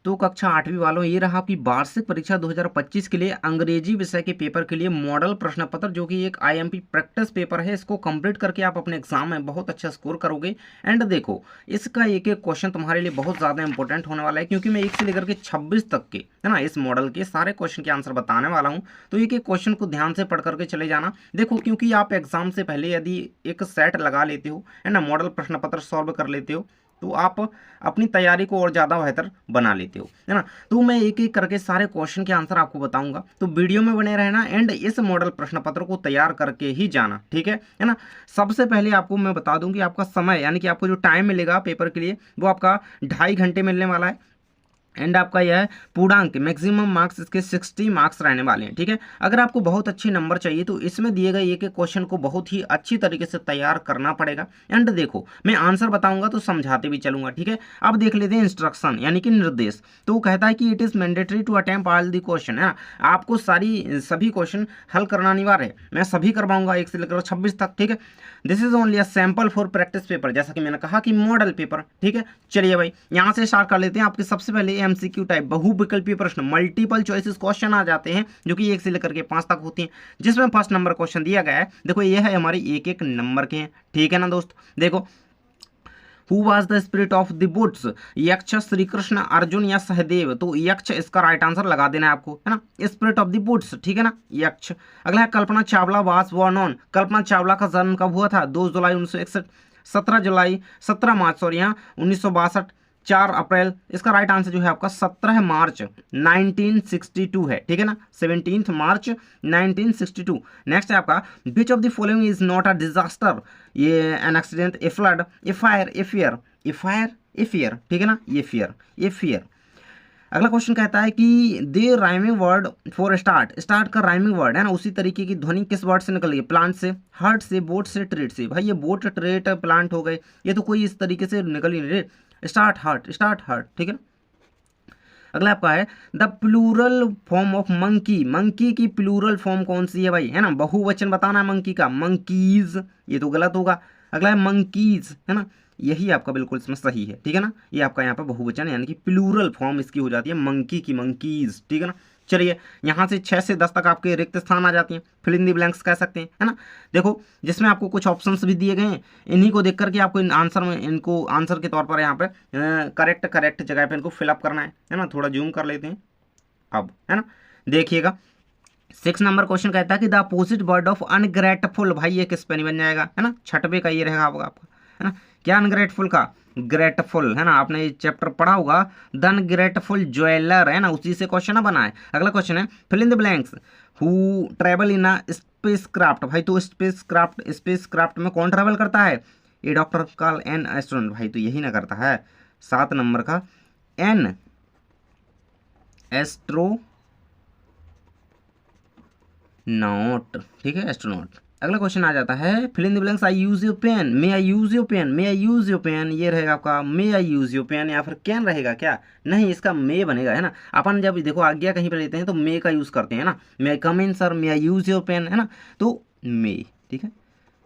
तो कक्षा 8वीं वालों, ये रहा आपकी वार्षिक परीक्षा 2025 के लिए अंग्रेजी विषय के पेपर के लिए मॉडल प्रश्न पत्र, जो कि एक आईएमपी प्रैक्टिस पेपर है। इसको कंप्लीट करके आप अपने एग्जाम में बहुत अच्छा स्कोर करोगे। एंड देखो, इसका एक एक क्वेश्चन तुम्हारे लिए बहुत ज़्यादा इंपॉर्टेंट होने वाला है, क्योंकि मैं 1 से लेकर के 26 तक के, है ना, इस मॉडल के सारे क्वेश्चन के आंसर बताने वाला हूँ। तो एक एक क्वेश्चन को ध्यान से पढ़ करके चले जाना। देखो, क्योंकि आप एग्जाम से पहले यदि एक सेट लगा लेते हो, है ना, मॉडल प्रश्न पत्र सॉल्व कर लेते हो, तो आप अपनी तैयारी को और ज़्यादा बेहतर बना लेते हो, है ना। तो मैं एक एक करके सारे क्वेश्चन के आंसर आपको बताऊंगा, तो वीडियो में बने रहना एंड इस मॉडल प्रश्न पत्र को तैयार करके ही जाना, ठीक है ना। सबसे पहले आपको मैं बता दूं कि आपका समय, यानी कि आपको जो टाइम मिलेगा पेपर के लिए, वो आपका 2.5 घंटे मिलने वाला है। एंड आपका यह है पूर्णांक, मैक्सिमम मार्क्स इसके 60 मार्क्स रहने वाले हैं, ठीक है। अगर आपको बहुत अच्छे नंबर चाहिए तो इसमें दिए गए एक एक क्वेश्चन को बहुत ही अच्छी तरीके से तैयार करना पड़ेगा। एंड देखो, मैं आंसर बताऊंगा तो समझाते भी चलूंगा, ठीक है। अब देख लेते हैं इंस्ट्रक्शन, यानी कि निर्देश। तो कहता है कि it is mandatory to attempt all the question, है ना, आपको सभी क्वेश्चन हल करना अनिवार्य है। मैं सभी करवाऊंगा 1 से लेकर 26 तक, ठीक है। This is only a sample for practice paper, जैसा कि मैंने कहा कि मॉडल पेपर, ठीक है। चलिए भाई, यहाँ से स्टार्ट कर लेते हैं। आपके सबसे पहले एमसीक्यू टाइप बहुविकल्पीय प्रश्न, मल्टीपल चॉइसेस क्वेश्चन आ जाते हैं, जो कि 1 से लेकर के 5 तक होती हैं, जिसमें फर्स्ट नंबर क्वेश्चन दिया गया है। देखो, ये है हमारे एक एक नंबर के हैं, ठीक है ना दोस्त। देखो, who was the spirit of the Wood's, यक्ष, श्री कृष्ण, अर्जुन या सहदेव। तो यक्ष इसका राइट आंसर लगा देना है आपको, है ना, स्पिरिट ऑफ द बुड्स, ठीक है ना, यक्ष। अगला है Kalpana Chawla was born on, Kalpana Chawla का जन्म कब हुआ था? 2 जुलाई 1961, 17 मार्च सॉरी, यहाँ 1962, 4 अप्रैल। इसका राइट आंसर जो है आपका 17 मार्च 1962 है, ठीक है ना, 17 मार्च 1962। नेक्स्ट है आपका which of the following is not a disaster, ये an accident, a flood, a fire, a fear, a fire, a fear, ठीक है ना, ये फियर, ये फियर। अगला क्वेश्चन कहता है कि the rhyming word for start, start का राइमिंग वर्ड, है ना, उसी तरीके की ध्वनि किस वर्ड से निकली है? प्लांट से, हर्ट से, बोट से, ट्रेट से। भाई ये बोट, ट्रेट, प्लांट हो गए, ये तो कोई इस तरीके से निकल ही नहीं। स्टार्ट हर्ट, स्टार्ट हर्ट, ठीक है। अगला आपका है the plural form of monkey, monkey की प्लूरल फॉर्म कौन सी है भाई, है ना, बहुवचन बताना है मंकी का, मंकीज, ये तो गलत होगा। अगला है मंकीज, है ना, यही आपका बिल्कुल इसमें सही है, ठीक है ना। ये आपका यहाँ पे बहुवचन यानी कि प्लूरल फॉर्म इसकी हो जाती है मंकी की, मंकीज, ठीक है ना। चलिए, यहाँ से 6 से 10 तक आपके रिक्त स्थान आ जाती हैं, फिल इन दी ब्लैंक्स कह सकते हैं, है ना। देखो, जिसमें आपको कुछ ऑप्शंस भी दिए गए हैं, इन्हीं को देख करके आपको इन आंसर में, इनको आंसर के तौर पर यहाँ पे करेक्ट जगह पे इनको फिलअप करना है ना। थोड़ा जूम कर लेते हैं अब, है ना, देखिएगा। 6 नंबर क्वेश्चन कहता है कि the opposite word of ungrateful, भाई ये किस पे नहीं बन जाएगा, है ना, 6वें का ये रहेगा आपका, है ना। क्या अनग्रेटफुल का? ग्रेटफुल, है ना, आपने ये चैप्टर पढ़ा होगा, द अनग्रेटफुल ज्वेलर, है ना, उसी से क्वेश्चन बना है। अगला क्वेश्चन है fill in the blanks, who travel in a spacecraft. भाई तो स्पेस क्राफ्ट में कौन ट्रेवल करता है? ए डॉक्टर, कॉल, एन एस्ट्रोनॉट। भाई तो यही ना करता है 7 नंबर का, एन एस्ट्रोनॉट, ठीक है, एस्ट्रोनॉट। अगला क्वेश्चन आ जाता है fill in the blanks, I use your pen, may I use your pen, may I use your pen, ये रहेगा आपका may I use your pen, या फिर कैन रहेगा क्या? नहीं, इसका मे बनेगा, है ना। अपन जब देखो आज्ञा कहीं पर लेते हैं तो मे का यूज करते हैं ना, may I come in sir, may I use your pen, है ना, तो मे, ठीक है,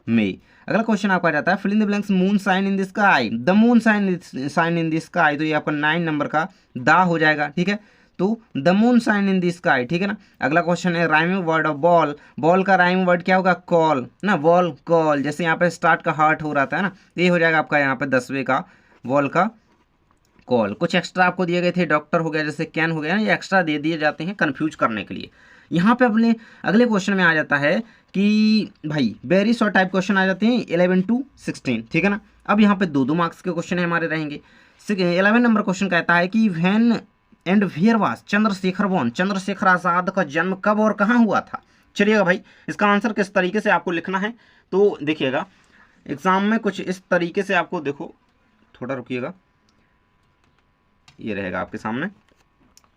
मे। अगला क्वेश्चन आपका आ जाता है fill in the blanks, moon sign in the sky, the moon sign in the sky. तो ये आपका 9 नंबर का दा हो जाएगा, ठीक है, तो the moon sign in the sky, ठीक है ना। अगला क्वेश्चन है rhyming word of ball, ball का राइमिंग वर्ड क्या होगा? कॉल ना, बॉल कॉल, जैसे यहाँ पे स्टार्ट का हार्ट हो रहा था, है ना, ये हो जाएगा आपका यहाँ पे 10वें का बॉल का कॉल। कुछ एक्स्ट्रा आपको दिए गए थे, डॉक्टर हो गया, जैसे कैन हो गया ना, ये एक्स्ट्रा दे दिए जाते हैं कंफ्यूज करने के लिए। यहाँ पे अपने अगले क्वेश्चन में आ जाता है कि भाई वेरी शॉर्ट टाइप क्वेश्चन आ जाते हैं 11 to 16, ठीक है ना। अब यहाँ पे 2-2 मार्क्स के क्वेश्चन हमारे रहेंगे। 11 नंबर क्वेश्चन कहता है कि when and where was Chandrashekhar born, Chandrashekhar Azad का जन्म कब और कहाँ हुआ था? चलिएगा भाई, इसका आंसर किस तरीके से आपको लिखना है तो देखिएगा, एग्जाम में कुछ इस तरीके से आपको, देखो थोड़ा रुकिएगा, ये रहेगा आपके सामने,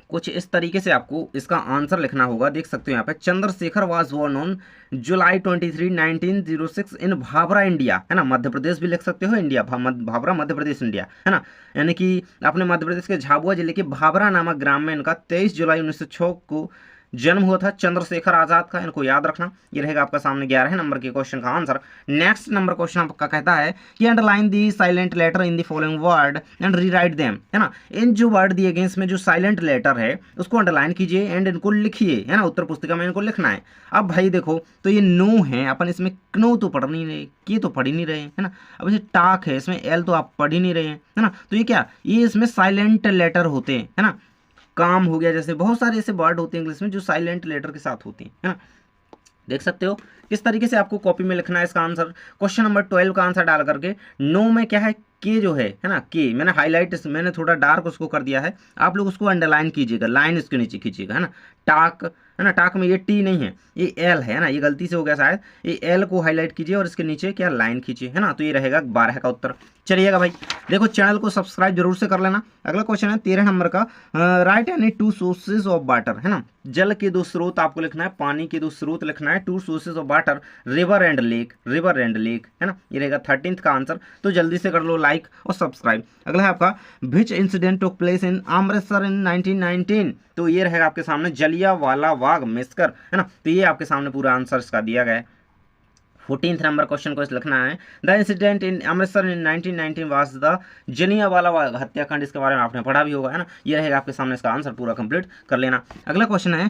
कुछ इस तरीके से आपको इसका आंसर लिखना होगा। देख सकते हो यहाँ पे, Chandrashekhar was born on July 23, 1906 in Bhabhra India, है ना, मध्य प्रदेश भी लिख सकते हो, इंडिया, भाभरा मध्य प्रदेश इंडिया, है ना, यानी कि अपने मध्य प्रदेश के झाबुआ जिले के भाभरा नामक ग्राम में इनका 23 जुलाई 1906 को जन्म हुआ था चंद्रशेखर आजाद का, इनको याद रखना। ये रहेगा आपका सामने 11 नंबर के क्वेश्चन का आंसर। नेक्स्ट नंबर क्वेश्चन आपका कहता है कि underline the silent letter in the following word and rewrite them, है ना। इन जो वर्ड दिए गए इसमें जो साइलेंट लेटर है उसको अंडरलाइन कीजिए एंड इनको लिखिए, है ना। उत्तर पुस्तिका में इनको लिखना है। अब भाई देखो, तो ये नो है, अपन इसमें क्नो तो पढ़ नहीं रहे, के तो पढ़ ही नहीं रहे, है ना। अब इसे टाक है, इसमें एल तो आप पढ़ ही नहीं रहे हैं, है ना। तो ये क्या, ये इसमें साइलेंट लेटर होते हैं, है ना। काम हो गया, जैसे बहुत सारे ऐसे वर्ड होते हैं इंग्लिश में जो साइलेंट लेटर के साथ होती हैं, है ना। देख सकते हो किस तरीके से आपको कॉपी में लिखना है इसका आंसर। क्वेश्चन नंबर 12 का आंसर डाल करके नो में क्या है, के जो है ना, के मैंने हाईलाइट, मैंने थोड़ा डार्क उसको कर दिया है, आप लोग उसको अंडरलाइन कीजिएगा, लाइन इसके नीचे खींचिएगा, है ना। टाक, है ना, टाक में ये टी नहीं है, ये एल है ना, ये गलती से हो गया शायद। ये एल को हाईलाइट कीजिए और इसके नीचे क्या लाइन खींचिए, है ना। तो ये रहेगा 12 का उत्तर। चलिएगा भाई, देखो चैनल को सब्सक्राइब जरूर से कर लेना। अगला क्वेश्चन है 13 नंबर का, right any 2 sources of water, है ना। जल के 2 स्रोत आपको लिखना है, पानी के 2 स्रोत लिखना है। 2 sources of water, river and lake, river and lake, है ना। ये रहेगा 13th का आंसर। तो जल्दी से कर लो लाइक और सब्सक्राइब। अगला है आपका, which incident took place in Amritsar in 1919। तो ये रहेगा आपके सामने जलियांवाला बाग मेसकर, है ना। तो ये आपके सामने पूरा आंसर इसका दिया गया है। 14th नंबर क्वेश्चन को लिखना है, the incident in Amritsar in 1919 was the Jallianwala Bagh हत्याकांड। इसके बारे में आपने पढ़ा भी होगा, है ना। ये रहेगा आपके सामने इसका आंसर, पूरा कंप्लीट कर लेना। अगला क्वेश्चन है,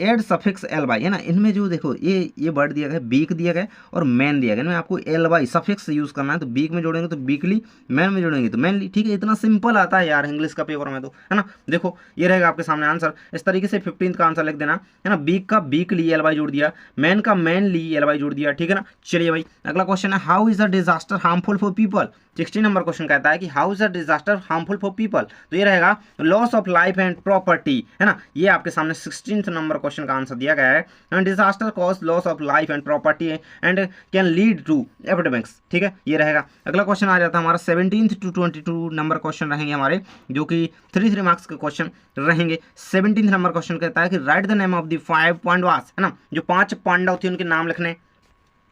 एड सफिक्स एल वाई, है ना। इनमें जो देखो ये वर्ड दिया गया है, बीक दिया गया और मैन दिया गया, इनमें आपको एल वाई सफिक्स यूज करना है। तो बीक में जोड़ेंगे तो बीकली, मैन में जोड़ेंगे तो मैनली, ठीक है। इतना सिंपल आता है यार इंग्लिश का पेपर में तो, है ना। देखो ये रहेगा आपके सामने आंसर। इस तरीके से 15th का आंसर लिख देना, है ना। बीक का बीकली एल वाई जोड़ दिया, मैन का मैनली एल वाई जोड़ दिया, ठीक है ना। चलिए भाई, अगला क्वेश्चन है, how is a disaster harmful for people. 16 number question कहता है कि how is a disaster harmful for people. तो ये रहेगा loss of life and property, है ना। ये आपके सामने 16th नंबर क्वेश्चन का आंसर दिया गया है। Disaster cause loss of life and property and can lead to epidemics, ठीक है। ये रहेगा। अगला क्वेश्चन आ जाता है हमारा 17th to 22 नंबर क्वेश्चन रहेंगे हमारे, जो कि 3 मार्क्स के क्वेश्चन रहेंगे। 17th नंबर क्वेश्चन कहता है कि right the name of the 5 Pandavas, है ना। जो 5 पांडव थे उनके नाम लिखने,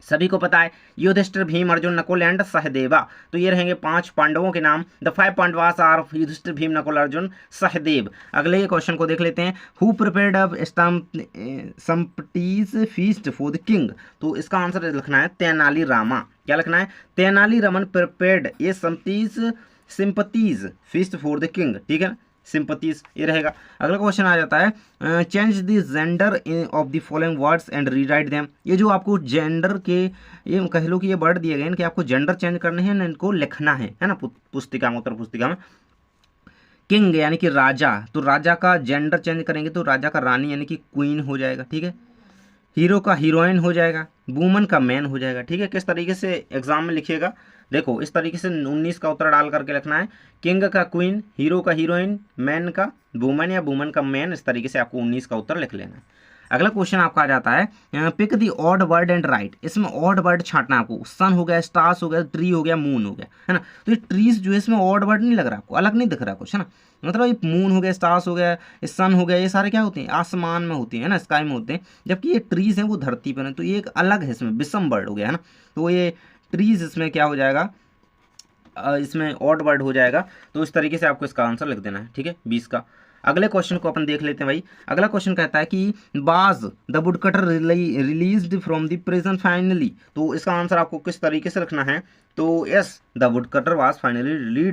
सभी को पता है, युधिष्ठिर, भीम, अर्जुन, नकुल एंड सहदेवा। तो ये रहेंगे 5 पांडवों के नाम। The 5 Pandavas are Yudhishthir, Bhim, Nakul, Arjun, Sahadev. अगले क्वेश्चन को देख लेते हैं, who prepared a sumptuous feast for the king. तो इसका आंसर लिखना है तेनाली रामा। क्या लिखना है, तेनाली रामन प्रिपेयर्ड ये सिंपतीज फीस्ट फॉर द किंग, ठीक है, सिंपतीज। ये रहेगा। अगला क्वेश्चन आ जाता है, change the gender of the following words and rewrite them. ये जो आपको जेंडर के, ये कह लो कि ये वर्ड दिए गए हैं कि आपको जेंडर चेंज करने हैं, इनको लिखना है ना। पुस्तिका में, उत्तर पुस्तिका में किंग यानी कि राजा, तो राजा का जेंडर चेंज करेंगे तो राजा का रानी यानी कि क्वीन हो जाएगा, ठीक है। हीरो का हीरोइन हो जाएगा, वुमन का मैन हो जाएगा, ठीक है। किस तरीके से एग्जाम में लिखिएगा, देखो इस तरीके से 19 का उत्तर डाल करके लिखना है, किंग का क्वीन, हीरो का हीरोइन, मैन का वुमन या वुमन का मैन। इस तरीके से आपको 19 का उत्तर लिख लेना है। अगला क्वेश्चन आपका आ जाता है, pick the odd word and write. इसमें ऑड वर्ड छांटना है आपको, सन हो गया, स्टार्स हो गया, ट्री हो गया, मून हो गया, है ना। तो ये ट्रीज जो है इसमें ऑड वर्ड नहीं लग रहा आपको, अलग नहीं दिख रहा कुछ, है ना। मतलब ये मून हो गया, स्टार्स हो गया, सन हो गया, ये सारे क्या होते हैं, आसमान में होते हैं, ना, स्काई में होते हैं। जबकि ये ट्रीज हैं वो धरती पर हैं, तो ये एक अलग है, इसमें विषम वर्ड हो गया, है ना। तो ये ट्रीज इसमें क्या हो जाएगा, इसमें ऑड वर्ड हो जाएगा। तो इस तरीके से आपको इसका आंसर लिख देना है, ठीक है, 20 का। अगले क्वेश्चन को अपन देख लेते हैं भाई। अगला क्वेश्चन कहता है कि was the woodcutter released from the prison finally. तो इसका आंसर आपको किस तरीके से लिखना है, तो yes the woodcutter was finally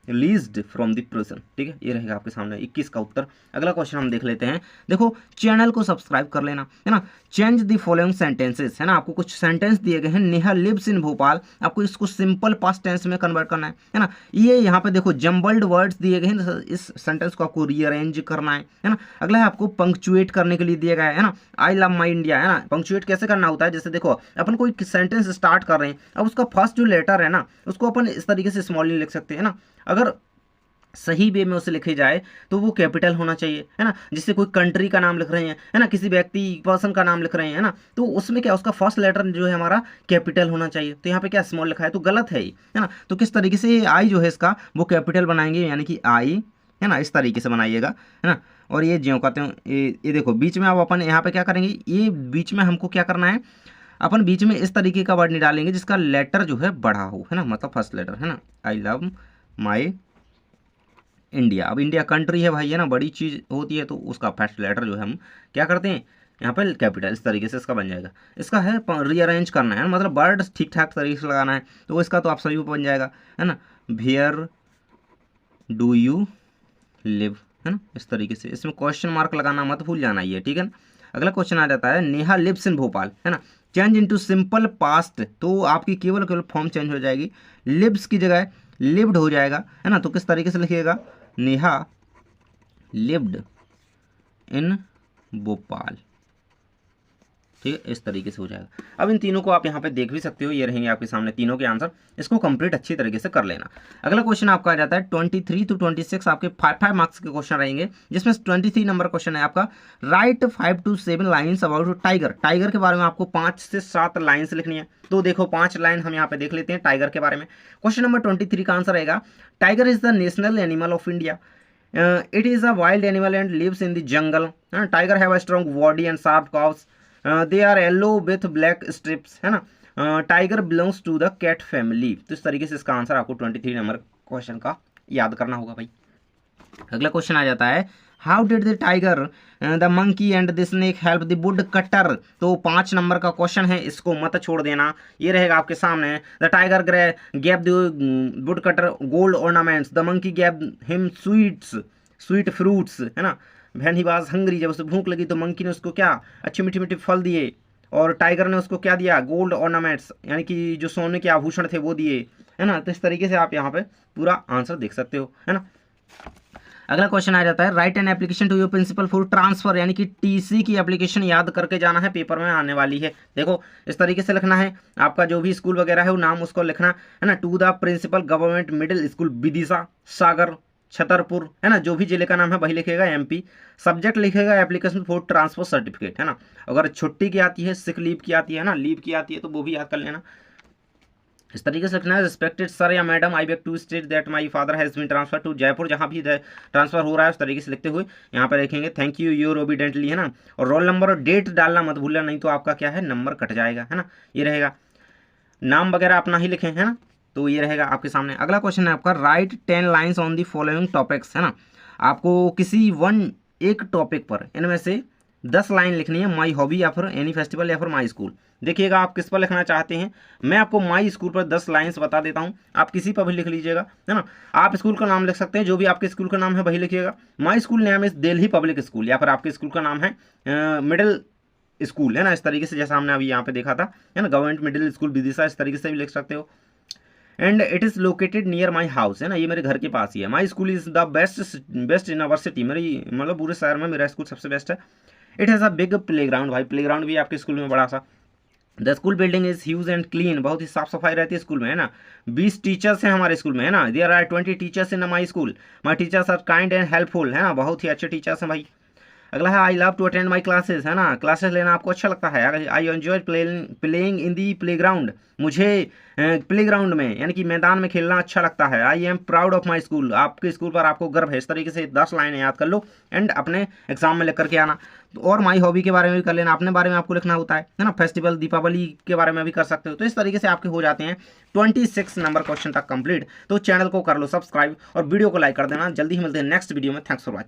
released from the prison, ठीक है। ये रहेगा आपके सामने 21 का उत्तर। अगला क्वेश्चन हम देख लेते हैं। देखो चैनल को सब्सक्राइब कर लेना, है ना। चेंज द फॉलोइंग सेंटेंसेस, है ना। आपको कुछ सेंटेंस दिए गए हैं, नेहा लिव्स इन भोपाल, आपको इसको सिंपल पास्ट टेंस में कन्वर्ट करना है ना। ये यहाँ पे देखो जम्बल्ड वर्ड्स दिए गए हैं, इस सेंटेंस को आपको रीअरेंज करना है ना। अगला है आपको पंक्चुएट करने के लिए दिया गया है ना, आई लव माई इंडिया, है ना। पंक्चुएट कैसे करना होता है, जैसे देखो अपन कोई सेंटेंस स्टार्ट कर रहे हैं, अब उसका फर्स्ट जो लेटर है ना उसको अपन इस तरीके से स्मॉल लिख सकते हैं ना। अगर सही वे में उसे लिखे जाए तो वो कैपिटल होना चाहिए, है ना। जिससे कोई कंट्री का नाम लिख रहे हैं, है ना, किसी व्यक्ति पर्सन का नाम लिख रहे हैं, है ना, तो उसमें क्या उसका फर्स्ट लेटर जो है हमारा कैपिटल होना चाहिए। तो यहाँ पे क्या स्मॉल लिखा है, तो गलत है ये, है ना। तो किस तरीके से आई जो है इसका वो कैपिटल बनाएंगे, यानी कि आई, है ना, इस तरीके से बनाइएगा, है ना। और ये ज्यों कहते हैं, ये देखो बीच में अब अपन यहाँ पे क्या करेंगे, ये बीच में हमको क्या करना है, अपन बीच में इस तरीके का वर्ड नहीं डालेंगे जिसका लेटर जो है बड़ा हो, है ना, मतलब फर्स्ट लेटर, है ना। I love my India. अब इंडिया कंट्री है भाई, है ना, बड़ी चीज़ होती है, तो उसका फर्स्ट लेटर जो है हम क्या करते हैं यहाँ पे कैपिटल, इस तरीके से इसका बन जाएगा। इसका है रीअरेंज करना है, मतलब वर्ड ठीक ठाक तरीके से लगाना है, तो इसका तो आप सभी को बन जाएगा, है ना। वेयर डू यू लिव, है ना, इस तरीके से। इसमें क्वेश्चन मार्क लगाना मत भूल जाना, ये ठीक है ना। अगला क्वेश्चन आ जाता है, नेहा लिव्स इन भोपाल, है ना। चेंज इनटू सिंपल पास्ट, तो आपकी केवल केवल फॉर्म चेंज हो जाएगी, लिव्स की जगह लिव्ड हो जाएगा, है ना। तो किस तरीके से लिखिएगा, नेहा लिव्ड इन भोपाल, ठीक है, इस तरीके से हो जाएगा। अब इन तीनों को आप यहाँ पे देख भी सकते हो, ये रहेंगे आपके सामने तीनों के आंसर, इसको कंप्लीट अच्छी तरीके से कर लेना। अगला क्वेश्चन आपका आ जाता है 23 to 26 आपके 5 मार्क्स के क्वेश्चन रहेंगे, जिसमें 23 नंबर क्वेश्चन है आपका, right 5 to 7 lines about tiger. Tiger के बारे में आपको 5 से 7 लाइन्स लिखनी है, तो देखो 5 लाइन हम यहाँ पे देख लेते हैं टाइगर के बारे में। क्वेश्चन नंबर 23 का आंसर रहेगा, tiger is the national animal of India, it is a wild animal and lives in the jungle. Tiger have a strong body and sharp claws, they are yellow with black stripes, है ना। Tiger belongs to the cat family. तो इस तरीके से इसका answer आपको 23 number question का याद करना होगा भाई। अगला क्वेश्चन आ जाता है, how did the tiger the monkey and the snake help the wood cutter. तो 5 नंबर का क्वेश्चन है, इसको मत छोड़ देना, ये रहेगा आपके सामने। The tiger gave the wood cutter gold ornaments, the monkey gave him sweet fruits, है ना। व्हेन ही वाज हंग्री, जब उसे भूख लगी तो मंकी ने उसको क्या, अच्छे मीठे मीठे फल दिए, और टाइगर ने उसको क्या दिया, गोल्ड ऑर्नामेंट्स, यानी कि जो सोने के आभूषण थे वो दिए, है ना। तो इस तरीके से आप यहाँ पे पूरा आंसर देख सकते हो, है ना। अगला क्वेश्चन आ जाता है, write an application to your principal for transfer, यानी कि टीसी की एप्लीकेशन याद करके जाना है, पेपर में आने वाली है। देखो इस तरीके से लिखना है, आपका जो भी स्कूल वगैरह है वो नाम उसको लिखना है ना। To the principal government middle school Vidisha Sagar Chhatarpur, है ना, जो भी जिले का नाम है वही लिखेगा, एमपी। सब्जेक्ट लिखेगा एप्लीकेशन फॉर ट्रांसफर सर्टिफिकेट, है ना। अगर छुट्टी की आती है, सिक लीव की आती है ना, लीव की आती है, तो वो भी याद कर लेना। इस तरीके से लिखना है, रिस्पेक्टेड सर या madam, I beg to state that my father has been transfer to Jaipur, जहाँ भी ट्रांसफर हो रहा है उस तरीके से लिखते हुए यहाँ पर लिखेंगे थैंक यू योर ओबीडेंटली, है ना। और रोल नंबर और डेट डालना मत भूलना, नहीं तो आपका क्या है, नंबर कट जाएगा, है ना। ये रहेगा, नाम वगैरह अपना ही लिखें, है ना। तो ये रहेगा आपके सामने। अगला क्वेश्चन है आपका, right 10 lines on the following topics, है ना। आपको किसी एक टॉपिक पर इनमें से 10 लाइन लिखनी है, माई हॉबी या फिर एनी फेस्टिवल या फिर माई स्कूल। देखिएगा आप किस पर लिखना चाहते हैं, मैं आपको माई स्कूल पर 10 लाइन्स बता देता हूं, आप किसी पर भी लिख लीजिएगा, है ना। आप स्कूल का नाम लिख सकते हैं, जो भी आपके स्कूल का नाम है वही लिखिएगा। My school name is Delhi public school, या फिर आपके स्कूल का नाम है मिडिल स्कूल, है ना, इस तरीके से, जैसा हमने अभी यहाँ पे देखा था, है ना, गवर्नमेंट मिडिल स्कूल विदिशा, इस तरीके से भी लिख सकते हो। And it is located near my house, है ना, ये मेरे घर के पास ही है। My school is the best in our city, मेरी मतलब पूरे शहर में मेरा स्कूल सबसे बेस्ट है। It has a big play ground, भाई प्ले ग्राउंड भी आपके स्कूल में बड़ा सा। The school building is huge and clean, बहुत ही साफ सफाई रहती है स्कूल में, है ना। 20 टीचर्स हैं हमारे स्कूल में, है ना। There are 20 teachers in my school, my teachers are kind and helpful, है ना, बहुत ही अच्छे टीचर्स हैं भाई। अगला है, I love to attend my classes, है ना, क्लासेस लेना आपको अच्छा लगता है। I enjoy playing in the playground, मुझे प्ले ग्राउंड में यानी कि मैदान में खेलना अच्छा लगता है। I am proud of my school, आपके स्कूल पर आपको गर्व है। इस तरीके से 10 लाइनें याद कर लो एंड अपने एग्जाम में लिख करके आना। और माई हॉबी के बारे में भी कर लेना, अपने बारे में आपको लिखना होता है ना। फेस्टिवल दीपावली के बारे में भी कर सकते हो। तो इस तरीके से आपके हो जाते हैं 26 नंबर क्वेश्चन तक कंप्लीट। तो चैनल को कर लो सब्सक्राइब और वीडियो को लाइक कर देना। जल्दी ही मिलते हैं नेक्स्ट वीडियो में। Thanks for watching.